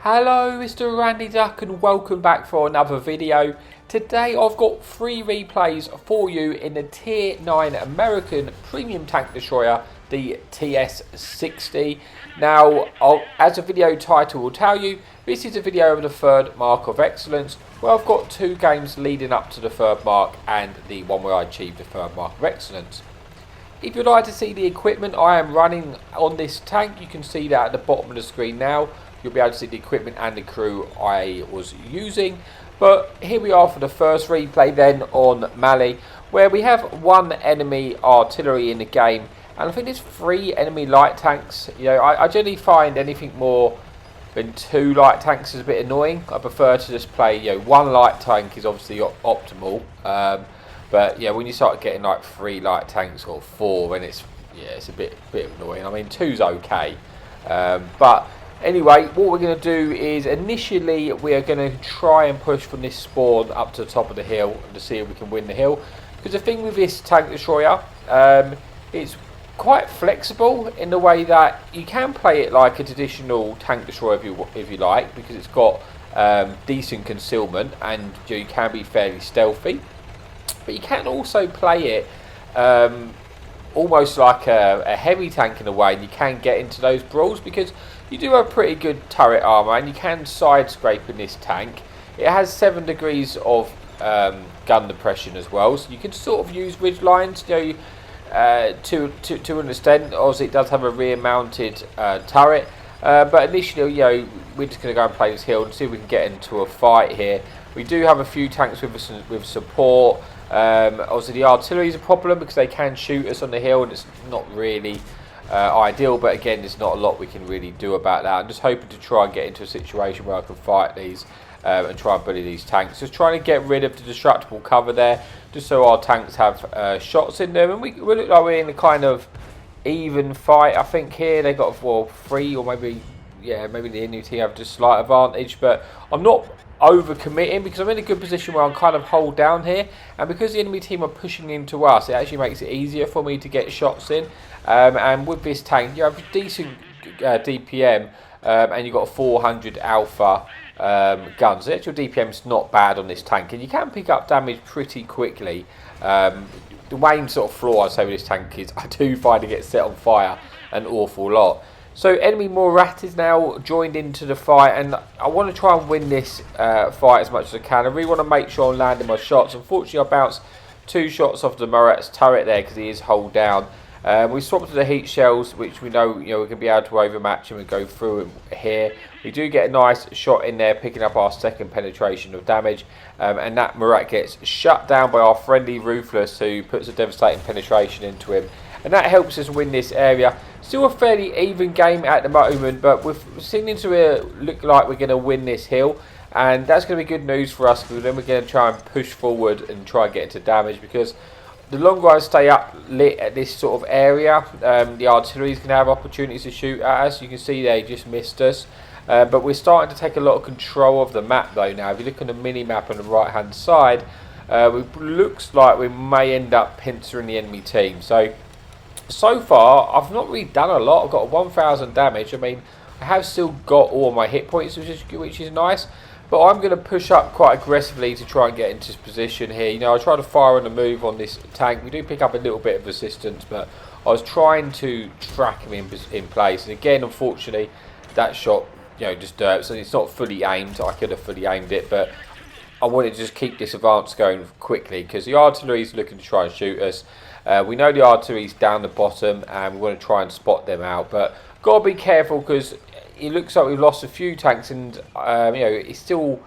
Hello, Mr. Randy Duck, and welcome back for another video. Today I've got 3 replays for you in the Tier 9 American Premium Tank Destroyer, the TS-60. Now, as the video title will tell you, this is a video of the third mark of excellence, where I've got 2 games leading up to the third mark and the one where I achieved the third mark of excellence. If you'd like to see the equipment I am running on this tank, you can see that at the bottom of the screen now. You'll be able to see the equipment and the crew I was using. But here we are for the first replay then on Mali, where we have 1 enemy artillery in the game, and I think there's 3 enemy light tanks. You know, I generally find anything more than 2 light tanks is a bit annoying. I prefer to just play, 1 light tank is obviously optimal. But yeah, when you start getting like 3 light tanks or 4, then it's a bit annoying. I mean, 2's okay, but anyway, what we're going to do is initially we are going to try and push from this spawn up to the top of the hill to see if we can win the hill. Because the thing with this tank destroyer, it's quite flexible in the way that you can play it like a traditional tank destroyer if you like, because it's got decent concealment and you can be fairly stealthy. But you can also play it almost like a heavy tank in a way, and you can get into those brawls because you do have pretty good turret armour and you can side scrape in this tank. It has 7 degrees of gun depression as well, so you can sort of use ridge lines, to an extent. Obviously it does have a rear mounted turret, but initially we're just going to go and play this hill and see if we can get into a fight here. We do have a few tanks with support. Obviously the artillery is a problem because they can shoot us on the hill and it's not really ideal, but again there's not a lot we can really do about that. I'm just hoping to try and get into a situation where I can fight these and try and bully these tanks. Just trying to get rid of the destructible cover there, just so our tanks have shots in them, and we look like we're in a kind of even fight. I think here they got 3, or maybe the enemy team have just slight advantage, but I'm not over committing because I'm in a good position where I'm kind of hold down here, and because the enemy team are pushing into us, it actually makes it easier for me to get shots in. And with this tank, you have decent DPM, and you've got a 400 alpha guns. The actual DPM is not bad on this tank, and you can pick up damage pretty quickly. The main sort of flaw I'd say with this tank is I do find it gets set on fire an awful lot. So enemy Murat is now joined into the fight, and I want to try and win this fight as much as I can. I really want to make sure I'm landing my shots. Unfortunately, I bounced 2 shots off the Murat's turret there because he is hold down. We swapped to the heat shells, which we know we can be able to overmatch and we go through here. We do get a nice shot in there, picking up our 2nd penetration of damage, and that Murat gets shut down by our friendly Ruthless, who puts a devastating penetration into him. And that helps us win this area. Still a fairly even game at the moment, but we're seeming to look like we're going to win this hill. And that's going to be good news for us, because then we're going to try and push forward and try and get into damage. Because the longer I stay up lit at this sort of area, the artillery is going to have opportunities to shoot at us. You can see they just missed us. But we're starting to take a lot of control of the map though now. If you look on the mini-map on the right-hand side, it looks like we may end up pincering the enemy team. So far, I've not really done a lot. I've got 1,000 damage. I mean, I have still got all my hit points, which is nice. But I'm going to push up quite aggressively to try and get into this position here. I try to fire on the move on this tank. We do pick up a little bit of resistance, but I was trying to track him in place. And again, unfortunately, that shot, just derps, and it's not fully aimed. I could have fully aimed it, but I wanted to just keep this advance going quickly because the artillery is looking to try and shoot us. We know the artillery's down the bottom and we want to try and spot them out, but got to be careful because it looks like we've lost a few tanks, and we're still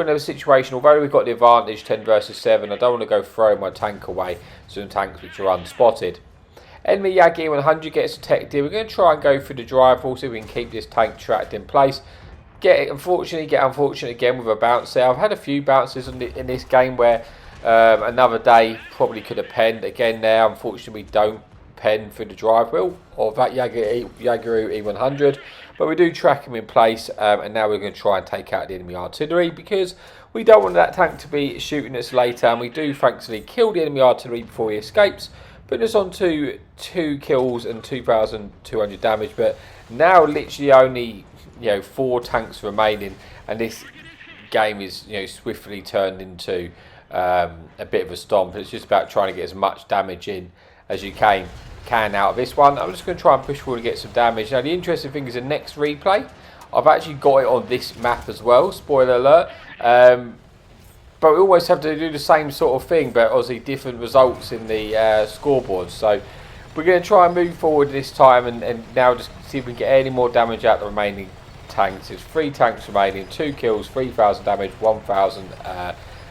in a situation, although we've got the advantage 10 versus 7, I don't want to go throwing my tank away to some tanks which are unspotted. Enemy Yagi 100 gets detected. We're going to try and go through the drive hall so we can keep this tank tracked in place. Get unfortunate again with a bounce there. I've had a few bounces in this game where another day probably could have penned. Again there, unfortunately we don't pen through the drive wheel of that Yaguru E100, but we do track him in place, and now we're going to try and take out the enemy artillery because we don't want that tank to be shooting us later, and we do thankfully kill the enemy artillery before he escapes, putting us on to 2 kills and 2,200 damage. But now literally only 4 tanks remaining, and this game is swiftly turned into a bit of a stomp. It's just about trying to get as much damage in as you can out of this one. I'm just going to try and push forward to get some damage. Now the interesting thing is the next replay, I've actually got it on this map as well, spoiler alert, but we always have to do the same sort of thing, but obviously different results in the scoreboard. So we're going to try and move forward this time and now just see if we can get any more damage out of the remaining tanks. There's 3 tanks remaining, 2 kills, 3,000 damage, 1,000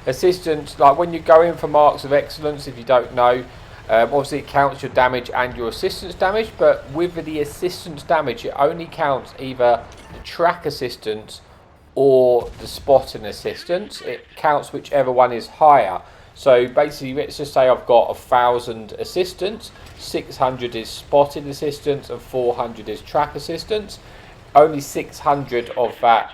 assistance. Like when you go in for marks of excellence, if you don't know, obviously it counts your damage and your assistance damage, but with the assistance damage it only counts either the track assistance or the spotting assistance. It counts whichever one is higher. So basically, let's just say I've got 1,000 assistance, 600 is spotting assistance, and 400 is track assistance. Only 600 of that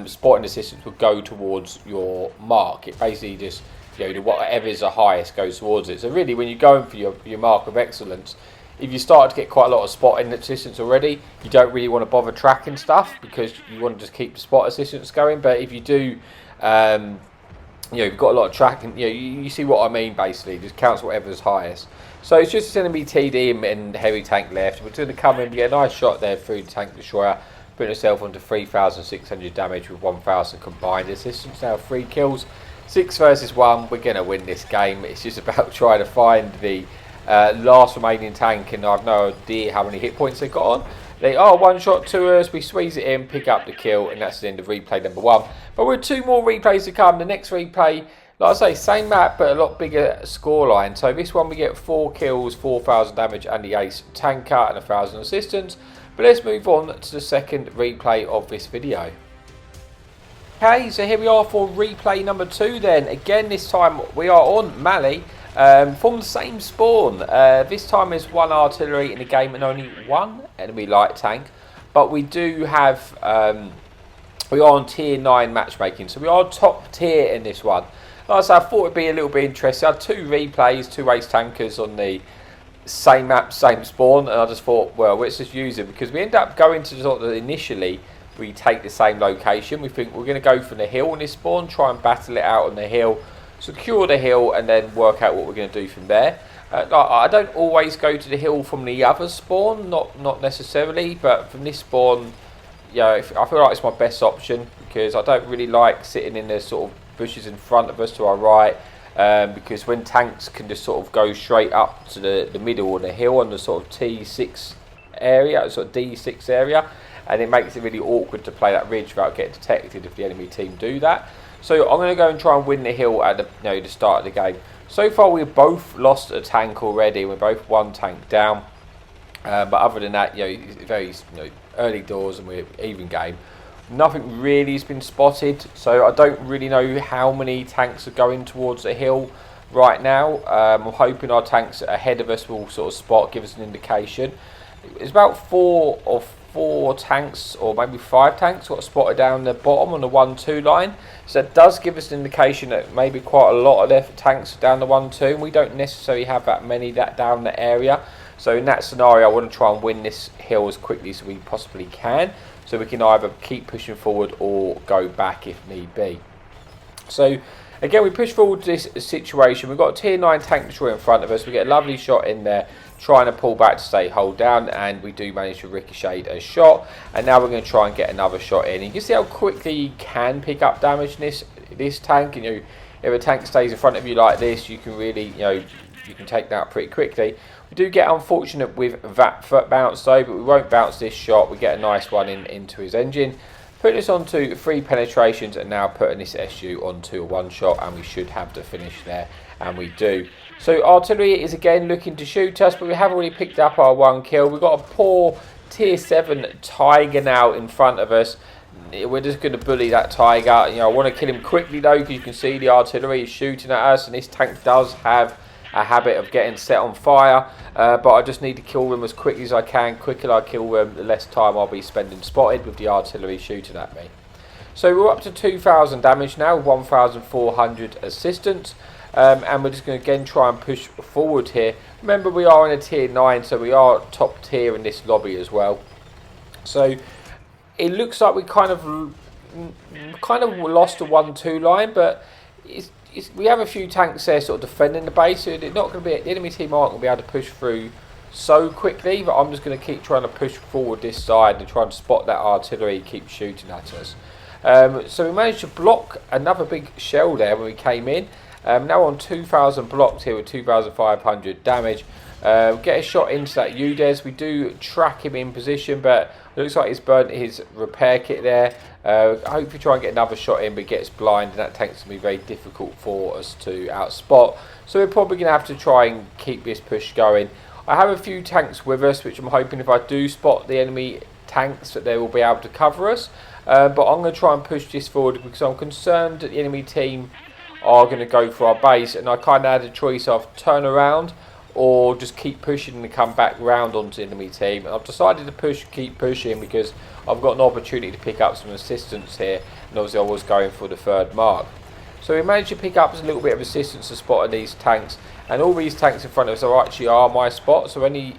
spotting assistance would go towards your mark. It basically just, whatever is the highest goes towards it. So really, when you're going for your mark of excellence, if you start to get quite a lot of spotting assistance already, you don't really want to bother tracking stuff because you want to just keep the spot assistance going. But if you do, you've got a lot of tracking, you see what I mean basically, just counts whatever's highest. So it's just going to be TD and heavy tank left. We're going to come in and get a nice shot there through the tank destroyer, putting yourself onto 3,600 damage with 1,000 combined assistance. Now 3 kills, 6 versus 1, we're going to win this game. It's just about trying to find the last remaining tank, and I've no idea how many hit points they've got on. They are one shot to us, we squeeze it in, pick up the kill, and that's the end of replay number 1. But we're 2 more replays to come. The next replay, like I say, same map but a lot bigger scoreline. So this one we get 4 kills, 4,000 damage and the ace tanker and 1,000 assistance. But let's move on to the second replay of this video. Okay, so here we are for replay number 2 then. Again, this time we are on Mali. From the same spawn. This time there's 1 artillery in the game and only 1 enemy light tank, but we do have we are on tier 9 matchmaking, so we are top tier in this one. Like I said, I thought it'd be a little bit interesting. I had 2 replays, 2 ace tankers on the same map, same spawn, and I just thought, well, let's just use it because we end up going to sort of initially we take the same location. We think we're going to go for the hill on this spawn, try and battle it out on the hill, secure the hill, and then work out what we're going to do from there. I don't always go to the hill from the other spawn, not necessarily, but from this spawn, I feel like it's my best option because I don't really like sitting in the sort of bushes in front of us to our right, because when tanks can just sort of go straight up to the middle of the hill on the sort of T6 area, sort of D6 area, and it makes it really awkward to play that ridge without getting detected if the enemy team do that. So I'm going to go and try and win the hill at the start of the game. So far we've both lost a tank already. We're both 1 tank down. But other than that, it's very early doors and we're even game. Nothing really has been spotted. So I don't really know how many tanks are going towards the hill right now. I'm hoping our tanks ahead of us will sort of spot, give us an indication. It's about 4 tanks or maybe 5 tanks got spotted down the bottom on the 1-2 line, so that does give us an indication that maybe quite a lot of their tanks are down the 1-2, and we don't necessarily have that many down the area. So in that scenario I want to try and win this hill as quickly as we possibly can, so we can either keep pushing forward or go back if need be. So again, we push forward to this situation. We've got a tier 9 tank destroyer in front of us. We get a lovely shot in there, trying to pull back to stay hold down, and we do manage to ricochet a shot. And now we're going to try and get another shot in. And you can see how quickly you can pick up damage in this tank. If a tank stays in front of you like this, you can really, you can take that out pretty quickly. We do get unfortunate with that foot bounce though, but we won't bounce this shot. We get a nice one into his engine. Putting this onto 3 penetrations and now putting this SU onto a 1 shot, and we should have the finish there, and we do. So artillery is again looking to shoot us, but we have already picked up our 1 kill. We've got a poor tier 7 Tiger now in front of us. We're just going to bully that Tiger. I want to kill him quickly though, because you can see the artillery is shooting at us, and this tank does have a habit of getting set on fire, but I just need to kill them as quickly as I can. Quicker I kill them, the less time I'll be spending spotted with the artillery shooting at me. So we're up to 2,000 damage now, 1,400 assistance, and we're just going to again try and push forward here. Remember, we are in a tier 9, so we are top tier in this lobby as well. So it looks like we kind of lost the 1-2 line, but we have a few tanks there sort of defending the base, so they're not going to be, the enemy team aren't going to be able to push through so quickly, but I'm just going to keep trying to push forward this side and try and spot that artillery, keep shooting at us. So we managed to block another big shell there when we came in. Now on 2,000 blocks here with 2,500 damage. Get a shot into that UDES. We do track him in position, but it looks like he's burnt his repair kit there. Hopefully try and get another shot in, but gets blind, and that tank's going to be very difficult for us to outspot. So we're probably going to have to try and keep this push going. I have a few tanks with us, which I'm hoping if I do spot the enemy tanks that they will be able to cover us. But I'm going to try and push this forward because I'm concerned that the enemy team are going to go for our base, and I kind of had a choice of turn around or just keep pushing and come back round onto the enemy team. And I've decided to keep pushing because I've got an opportunity to pick up some assistance here, and obviously I was going for the third mark. So we managed to pick up a little bit of assistance to spotting these tanks, and all these tanks in front of us are my spot. So any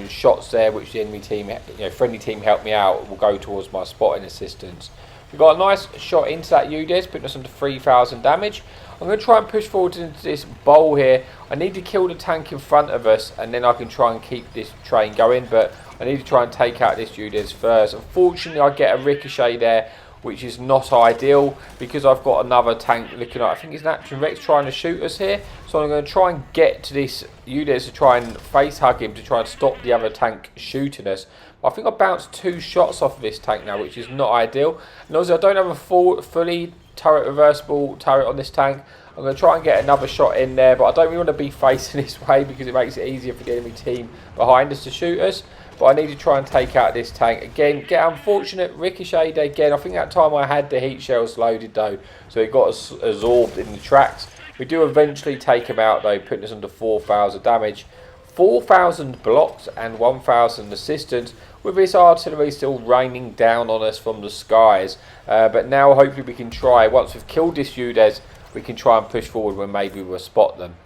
shots there which the enemy team, friendly team helped me out, will go towards my spotting assistance. We got a nice shot into that UDES, putting us under 3,000 damage. I'm going to try and push forward into this bowl here. I need to kill the tank in front of us, and then I can try and keep this train going, but I need to try and take out this UDES first. Unfortunately, I get a ricochet there, which is not ideal because I've got another tank looking like, I think it's an Action Rex trying to shoot us here. So I'm going to try and get to this UDES to try and face hug him to try and stop the other tank shooting us. I think I bounced 2 shots off of this tank now, which is not ideal. And also I don't have a fully turret reversible turret on this tank. I'm going to try and get another shot in there, but I don't really want to be facing this way because it makes it easier for the enemy team behind us to shoot us. But I need to try and take out this tank. Again, get unfortunate ricocheted again. I think that time I had the heat shells loaded though, so it got absorbed in the tracks. We do eventually take him out though, putting us under 4,000 damage. 4,000 blocks and 1,000 assistance, with this artillery still raining down on us from the skies. But now hopefully we can try, once we've killed this UDES, we can try and push forward when maybe we'll spot them.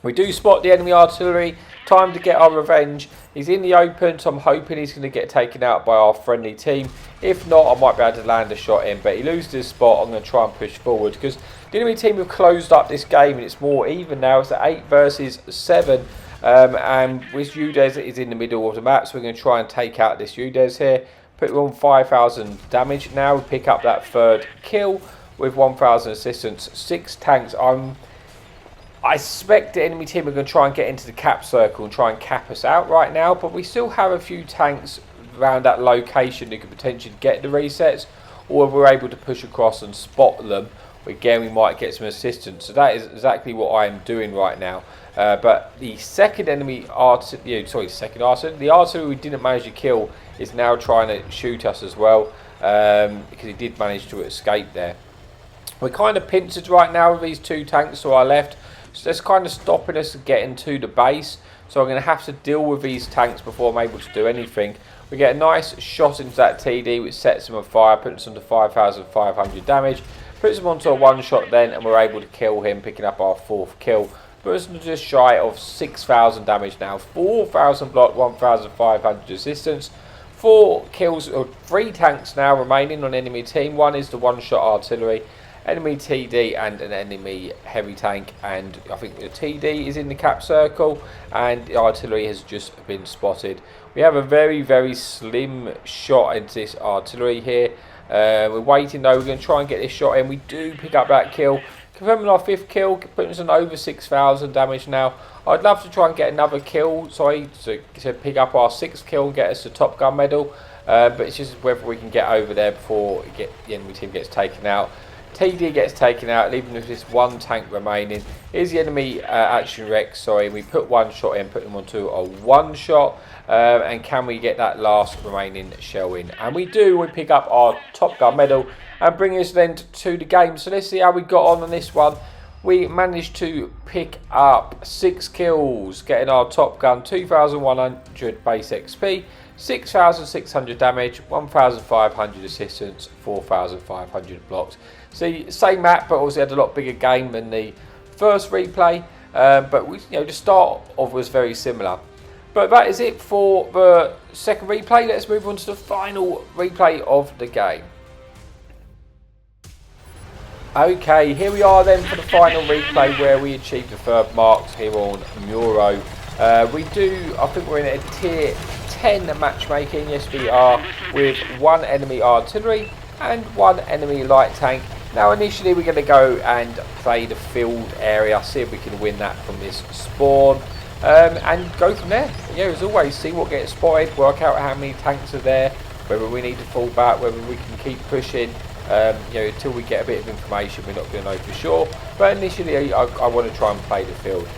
We do spot the enemy artillery. Time to get our revenge. He's in the open, so I'm hoping he's going to get taken out by our friendly team. If not, I might be able to land a shot in, but he loses his spot. I'm going to try and push forward because the enemy team have closed up this game and it's more even now. It's at 8 versus 7. And with UDES is in the middle of the map, so we're going to try and take out this UDES here. Put him on 5,000 damage now. We pick up that third kill with 1,000 assistance. 6 tanks. I suspect the enemy team are going to try and get into the cap circle and try and cap us out right now, but we still have a few tanks around that location that could potentially get the resets, or if we're able to push across and spot them, again we might get some assistance. So that is exactly what I am doing right now. But the second enemy the artillery we didn't manage to kill is now trying to shoot us as well, because he did manage to escape there. We're kind of pincered right now with these 2 tanks to our left. So that's kind of stopping us getting to the base. So I'm going to have to deal with these tanks before I'm able to do anything. We get a nice shot into that TD which sets him on fire, puts him to 5,500 damage. Puts him onto a 1-shot then, and we're able to kill him, picking up our 4th kill. Puts him just shy of 6,000 damage now. 4,000 block, 1,500 assistance. 4 kills, or 3 tanks now remaining on enemy team. 1 is the 1-shot artillery, enemy TD and an enemy heavy tank, and I think the TD is in the cap circle and the artillery has just been spotted. We have a very, very slim shot into this artillery here. We're waiting though, we're going to try and get this shot in. We do pick up that kill, confirming our 5th kill, putting us on over 6,000 damage now. I'd love to try and get another kill, to pick up our 6th kill and get us the Top Gun medal, but it's just whether we can get over there before the enemy team gets taken out. TD gets taken out, leaving with this 1 tank remaining. Here's the enemy Action Rex, and we put 1 shot in, put them onto a 1-shot, and can we get that last remaining shell in? And we do. We pick up our Top Gun medal and bring us then to the game. So let's see how we got on this one. We managed to pick up 6 kills, getting our Top Gun, 2,100 base XP, 6,600 damage, 1,500 assistance, 4,500 blocks. See, same map, but also had a lot bigger game than the first replay. But we, to start off was very similar. But that is it for the second replay. Let's move on to the final replay of the game. Okay, here we are then for the final replay where we achieved the third marks here on Muro. I think we're in a tier 10 matchmaking, yes we are, with one enemy artillery and one enemy light tank. Now initially we're going to go and play the field area, see if we can win that from this spawn, and go from there. Yeah, as always, see what gets spotted, work out how many tanks are there, whether we need to fall back, whether we can keep pushing. Until we get a bit of information, we're not going to know for sure. But initially, I want to try and play the field.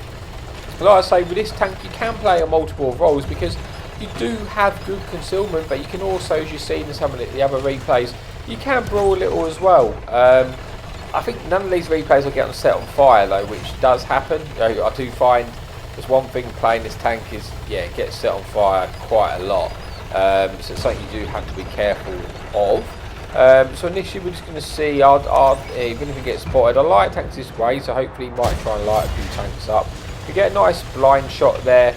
Like I say, with this tank, you can play on multiple roles because you do have good concealment, but you can also, as you've seen in some of the other replays, you can brawl a little as well. I think none of these replays will get set on fire though, which does happen. I do find there's one thing playing this tank is, yeah, it gets set on fire quite a lot. So it's something you do have to be careful of. So initially we're just going to see even if we get spotted. I light tanks this way, so hopefully we might try and light a few tanks up. We get a nice blind shot there,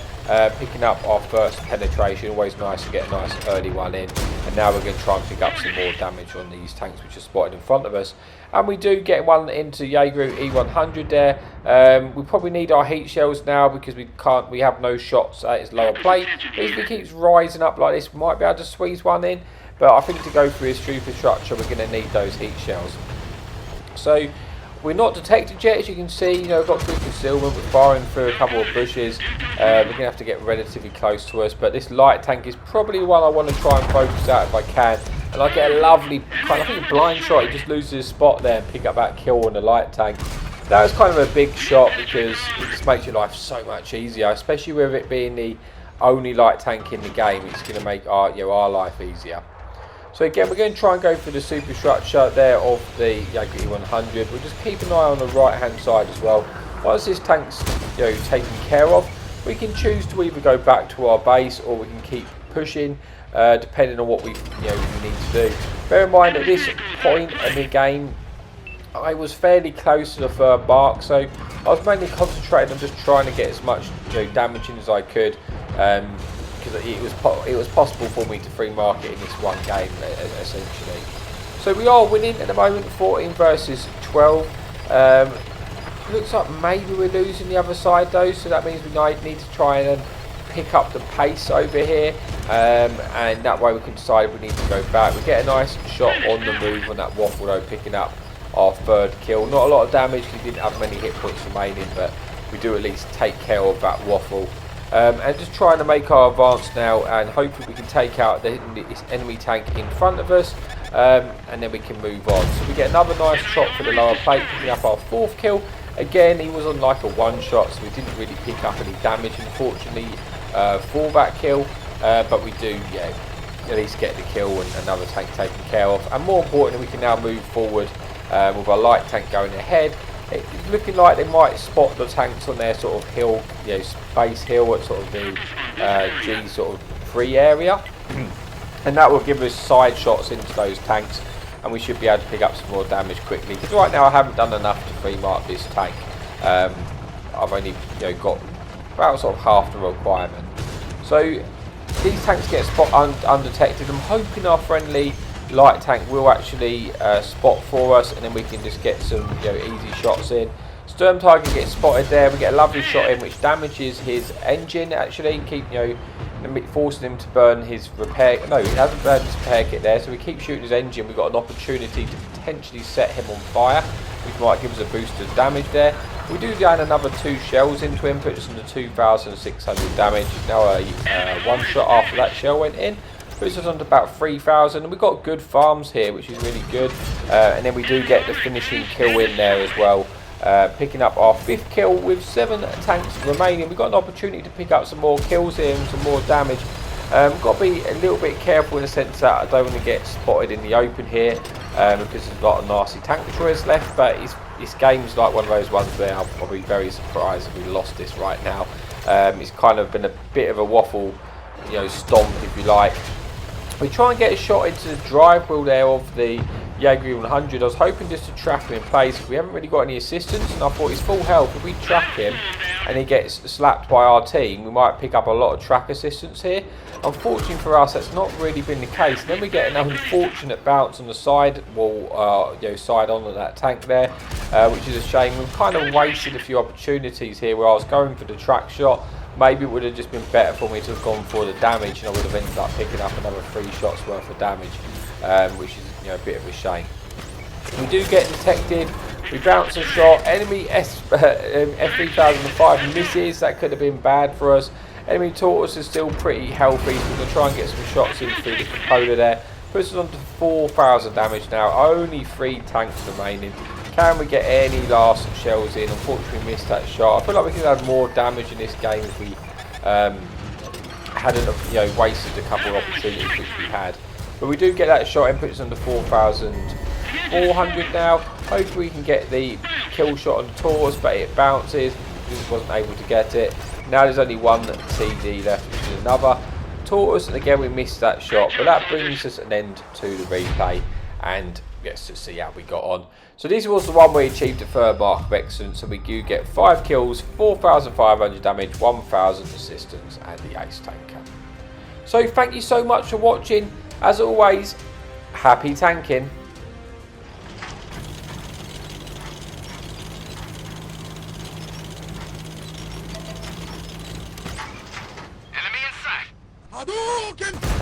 picking up our first penetration. Always nice to get a nice early one in. And now we're going to try and pick up some more damage on these tanks which are spotted in front of us. And we do get one into Jaeger E100 there. We probably need our heat shells now because we have no shots at his lower plate. But if he keeps rising up like this, we might be able to squeeze one in. But I think to go through his superstructure, we're going to need those heat shells. So we're not detected yet, as you can see. We've got good concealment. We're firing through a couple of bushes. We're going to have to get relatively close to us. But this light tank is probably one I want to try and focus out if I can. And I get a lovely kind of, I think, blind shot. He just loses his spot there and pick up that kill on the light tank. That was kind of a big shot because it just makes your life so much easier, especially with it being the only light tank in the game. It's going to make our life easier. So again, we're going to try and go for the superstructure there of the Jaeger E100. We'll just keep an eye on the right hand side as well. Once this tank's taken care of, we can choose to either go back to our base or we can keep pushing, depending on what we need to do. Bear in mind at this point in the game, I was fairly close to the third mark, so I was mainly concentrating on just trying to get as much damage in as I could. Because it was possible for me to free market in this one game essentially. So we are winning at the moment, 14 versus 12. Looks like maybe we're losing the other side though, so that means we need to try and pick up the pace over here, and that way we can decide if we need to go back. We get a nice shot on the move on that waffle though, picking up our third kill. Not a lot of damage, we didn't have many hit points remaining, but we do at least take care of that waffle. And just trying to make our advance now, and hopefully we can take out this enemy tank in front of us, and then we can move on. So we get another nice shot for the lower plate, picking up our fourth kill. Again, he was on like a one shot, so we didn't really pick up any damage unfortunately for that kill, but we do at least get the kill and another tank taken care of. And more importantly, we can now move forward with our light tank going ahead. It's looking like they might spot the tanks on their sort of hill, space hill at sort of the G sort of free area, and that will give us side shots into those tanks, and we should be able to pick up some more damage quickly. Because right now I haven't done enough to free mark this tank. I've only got about sort of half the requirement. So these tanks get spot undetected. I'm hoping our friendly light tank will actually spot for us, and then we can just get some easy shots in. Sturm Tiger gets spotted there. We get a lovely shot in which damages his engine actually, keep forcing him to burn his repair. No, he hasn't burned his repair kit there, so we keep shooting his engine. We've got an opportunity to potentially set him on fire, which might give us a boost of damage there. We do down another 2 shells into him, puts us into 2,600 damage. Now one shot after that shell went in puts us on to about 3,000, and we've got good farms here, which is really good. And then we do get the finishing kill in there as well, picking up our 5th kill with 7 tanks remaining. We've got an opportunity to pick up some more kills here and some more damage. We've got to be a little bit careful in the sense that I don't want to get spotted in the open here, because there's a lot of nasty tank destroyers left. But this game's like one of those ones where I'll be very surprised if we lost this right now. It's kind of been a bit of a waffle, stomp if you like. We try and get a shot into the drive wheel there of the Jaeger 100. I was hoping just to trap him in place. We haven't really got any assistance, and I thought he's full health. If we trap him and he gets slapped by our team, we might pick up a lot of track assistance here. Unfortunately for us, that's not really been the case. And then we get an unfortunate bounce on the side wall, side on that tank there, which is a shame. We've kind of wasted a few opportunities here where I was going for the track shot. Maybe it would have just been better for me to have gone for the damage, and I would have ended up picking up another 3 shots worth of damage, which is a bit of a shame. We do get detected. We bounce a shot. Enemy F3005 misses. That could have been bad for us. Enemy Tortoise is still pretty healthy, so we're going to try and get some shots in through the cupola there. Puts us on to 4,000 damage now. Only 3 tanks remaining. Can we get any last shells in? Unfortunately, we missed that shot. I feel like we could have more damage in this game if we hadn't wasted a couple of opportunities which we had. But we do get that shot and puts us under 4,400 now. Hopefully we can get the kill shot on the Taurus, but it bounces. Just wasn't able to get it. Now there's only 1 TD left, which is another Taurus, and again we missed that shot. But that brings us an end to the replay, and let's just see how we got on. So this was the one where we achieved the 3rd mark of excellence, so we do get 5 kills, 4,500 damage, 1,000 assistance, and the ace tanker. So thank you so much for watching. As always, happy tanking. Enemy in sight. Hadouken!